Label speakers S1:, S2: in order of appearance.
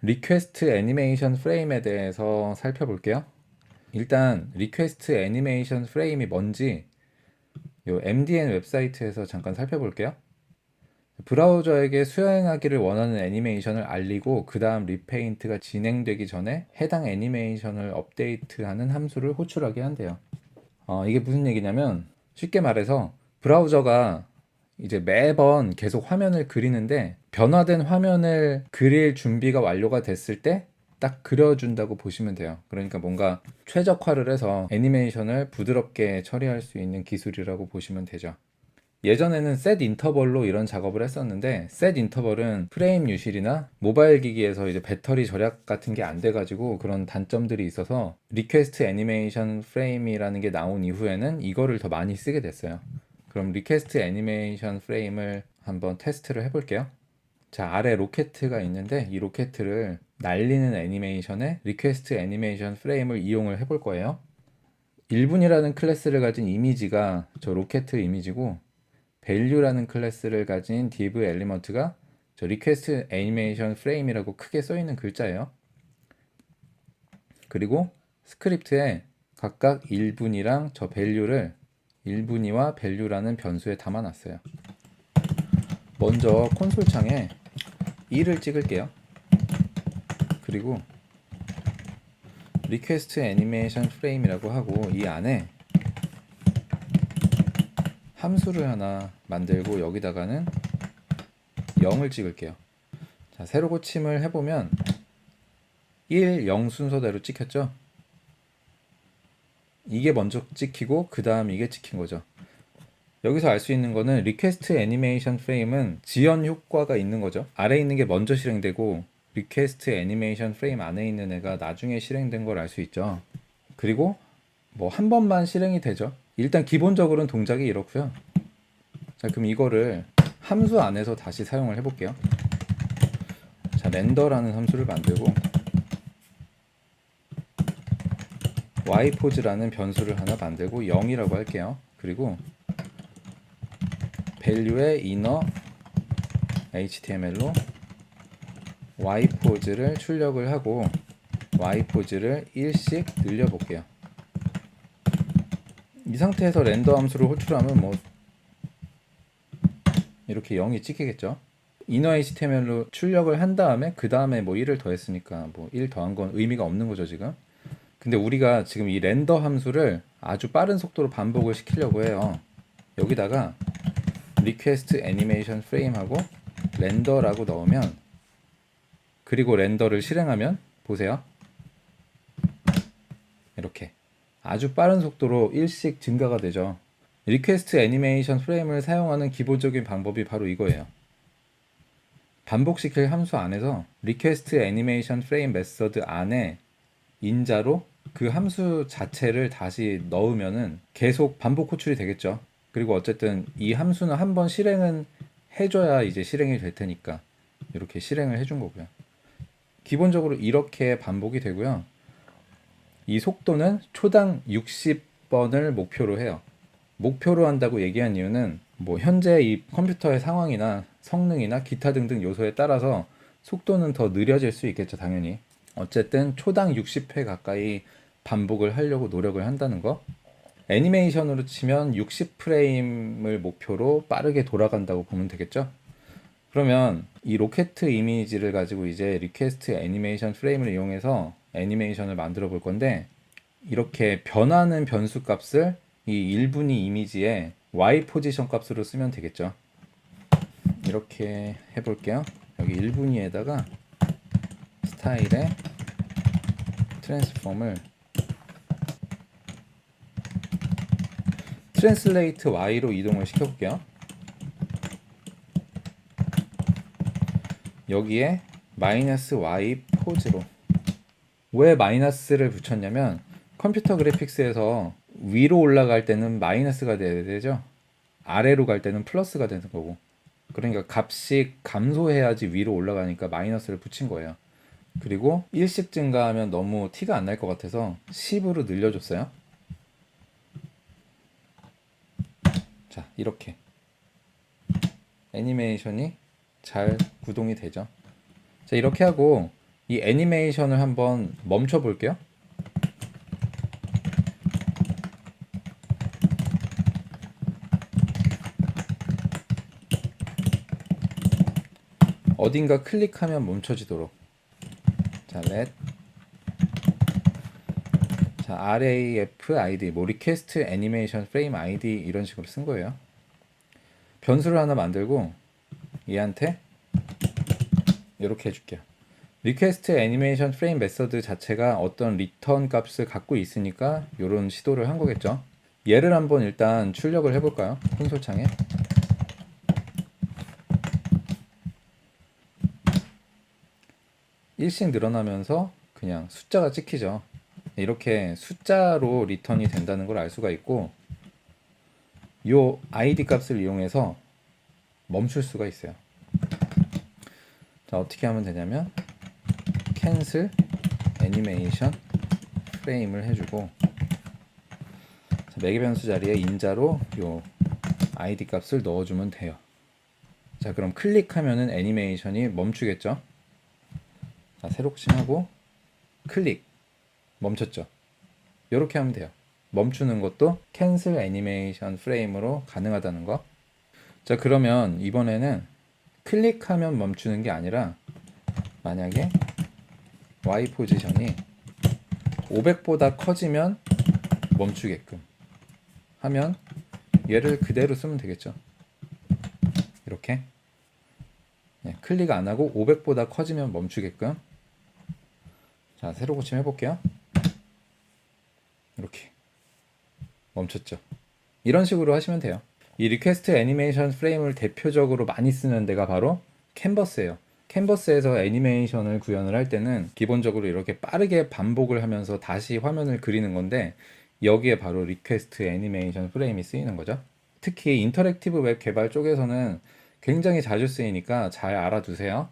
S1: 리퀘스트 애니메이션 프레임에 대해서 살펴볼게요. 일단 리퀘스트 애니메이션 프레임이 뭔지 요 MDN 웹사이트에서 잠깐 살펴볼게요. 브라우저에게 수행하기를 원하는 애니메이션을 알리고 그 다음 리페인트가 진행되기 전에 해당 애니메이션을 업데이트하는 함수를 호출하게 한대요. 이게 무슨 얘기냐면 쉽게 말해서 브라우저가 이제 매번 계속 화면을 그리는데 변화된 화면을 그릴 준비가 완료가 됐을 때 딱 그려준다고 보시면 돼요. 그러니까 뭔가 최적화를 해서 애니메이션을 부드럽게 처리할 수 있는 기술이라고 보시면 되죠. 예전에는 셋 인터벌로 이런 작업을 했었는데 셋 인터벌은 프레임 유실이나 모바일 기기에서 이제 배터리 절약 같은 게 안 돼가지고 그런 단점들이 있어서 리퀘스트 애니메이션 프레임이라는 게 나온 이후에는 이거를 더 많이 쓰게 됐어요. 그럼 리퀘스트 애니메이션 프레임을 한번 테스트를 해볼게요. 자, 아래 로켓가 있는데 이 로켓을 날리는 애니메이션에 리퀘스트 애니메이션 프레임을 이용을 해볼 거예요. 1분이라는 클래스를 가진 이미지가 저 로켓 이미지고 value라는 클래스를 가진 div 엘리먼트가 저 request animation frame이라고 크게 써 있는 글자예요. 그리고 스크립트에 각각 1분이랑 저 value를 1분이와 value라는 변수에 담아놨어요. 먼저 콘솔 창에 1을 찍을게요. 그리고 request animation frame이라고 하고 이 안에 함수를 하나 만들고 여기다가는 0을 찍을게요. 자, 새로 고침을 해보면 1, 0 순서대로 찍혔죠? 이게 먼저 찍히고 그 다음 이게 찍힌 거죠. 여기서 알 수 있는 거는 리퀘스트 애니메이션 프레임은 지연 효과가 있는 거죠. 아래에 있는 게 먼저 실행되고 리퀘스트 애니메이션 프레임 안에 있는 애가 나중에 실행된 걸 알 수 있죠. 그리고 뭐 한 번만 실행이 되죠. 일단 기본적으로는 동작이 이렇고요. 자, 그럼 이거를 함수 안에서 다시 사용을 해볼게요. 자, 렌더라는 함수를 만들고 ypose라는 변수를 하나 만들고 0이라고 할게요. 그리고 value의 inner html로 ypose를 출력을 하고 ypose를 1씩 늘려볼게요. 이 상태에서 렌더 함수를 호출하면 뭐 이렇게 0이 찍히겠죠. inner html로 출력을 한 다음에 그 다음에 뭐 1을 더했으니까 뭐 1 더한 건 의미가 없는 거죠 지금. 근데 우리가 지금 이 렌더 함수를 아주 빠른 속도로 반복을 시키려고 해요. 여기다가 request animation frame 하고 렌더라고 넣으면 그리고 렌더를 실행하면 보세요. 이렇게 아주 빠른 속도로 1씩 증가가 되죠. 리퀘스트 애니메이션 프레임을 사용하는 기본적인 방법이 바로 이거예요. 반복시킬 함수 안에서 리퀘스트 애니메이션 프레임 메서드 안에 인자로 그 함수 자체를 다시 넣으면은 계속 반복 호출이 되겠죠. 그리고 어쨌든 이 함수는 한번 실행은 해줘야 이제 실행이 될 테니까 이렇게 실행을 해준 거고요. 기본적으로 이렇게 반복이 되고요. 이 속도는 초당 60번을 목표로 해요. 목표로 한다고 얘기한 이유는 뭐 현재 이 컴퓨터의 상황이나 성능이나 기타 등등 요소에 따라서 속도는 더 느려질 수 있겠죠, 당연히. 어쨌든 초당 60회 가까이 반복을 하려고 노력을 한다는 거. 애니메이션으로 치면 60프레임을 목표로 빠르게 돌아간다고 보면 되겠죠. 그러면 이 로켓 이미지를 가지고 이제 리퀘스트 애니메이션 프레임을 이용해서 애니메이션을 만들어 볼 건데 이렇게 변하는 변수 값을 이 1분위 이미지에 y 포지션 값으로 쓰면 되겠죠. 이렇게 해볼게요. 여기 1분위에다가 스타일에 트랜스폼을 트랜슬레이트 y로 이동을 시켜볼게요. 여기에 마이너스 y 포즈로 왜 마이너스를 붙였냐면 컴퓨터 그래픽스에서 위로 올라갈 때는 마이너스가 돼야 되죠. 아래로 갈 때는 플러스가 되는 거고. 그러니까 값이 감소해야지 위로 올라가니까 마이너스를 붙인 거예요. 그리고 1씩 증가하면 너무 티가 안 날 것 같아서 10으로 늘려줬어요. 자, 이렇게 애니메이션이 잘 구동이 되죠. 자, 이렇게 하고 이 애니메이션을 한번 멈춰 볼게요. 어딘가 클릭하면 멈춰지도록. 자, let. 자, RAFID, 뭐 리퀘스트 애니메이션 프레임 ID 이런 식으로 쓴 거예요. 변수를 하나 만들고 얘한테 이렇게 해줄게요. 리퀘스트 애니메이션 프레임 메서드 자체가 어떤 리턴 값을 갖고 있으니까 이런 시도를 한 거겠죠. 얘를 한번 일단 출력을 해볼까요? 콘솔창에. 일씩 늘어나면서 그냥 숫자가 찍히죠. 이렇게 숫자로 리턴이 된다는 걸 알 수가 있고, 이 ID 값을 이용해서 멈출 수가 있어요. 자, 어떻게 하면 되냐면 cancel 애니메이션 프레임을 해주고, 자, 매개 변수 자리에 인자로 요 ID 값을 넣어주면 돼요. 자, 그럼 클릭하면은 애니메이션이 멈추겠죠. 자, 새로 침하고 클릭 멈췄죠. 이렇게 하면 돼요. 멈추는 것도 캔슬 애니메이션 프레임으로 가능하다는 거. 자, 그러면 이번에는 클릭하면 멈추는 게 아니라 만약에 Y 포지션이 500보다 커지면 멈추게끔 하면 얘를 그대로 쓰면 되겠죠. 이렇게 클릭 안 하고 500보다 커지면 멈추게끔. 자, 새로 고침 해볼게요. 이렇게 멈췄죠. 이런 식으로 하시면 돼요. 이 리퀘스트 애니메이션 프레임을 대표적으로 많이 쓰는 데가 바로 캔버스예요. 캔버스에서 애니메이션을 구현을 할 때는 기본적으로 이렇게 빠르게 반복을 하면서 다시 화면을 그리는 건데, 여기에 바로 리퀘스트 애니메이션 프레임이 쓰이는 거죠. 특히 인터랙티브 웹 개발 쪽에서는 굉장히 자주 쓰이니까 잘 알아두세요.